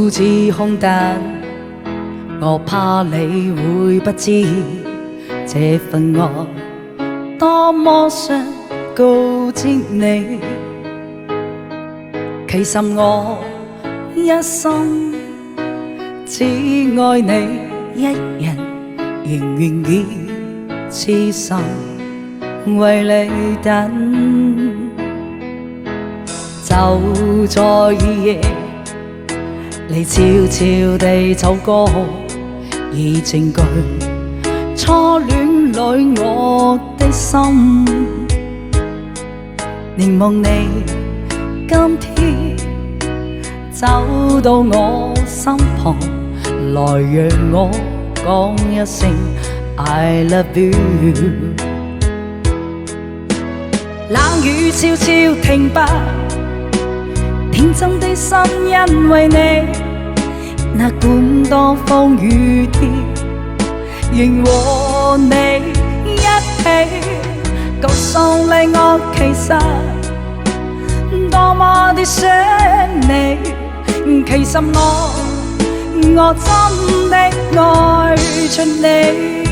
似空，但我怕你會不知這份愛多麼想告知你。其實我一生只愛你一人，仍願意痴心為你等。就在午夜，你悄悄地走過，已證據初戀裏我的心。凝望你今天走到我身旁，來讓我講一聲 I love you。 冷雨悄悄停吧，天真的心因為你，哪管多風雨天，仍和你一起歌頌你我，其實多麼的想你。其實我真的愛着你。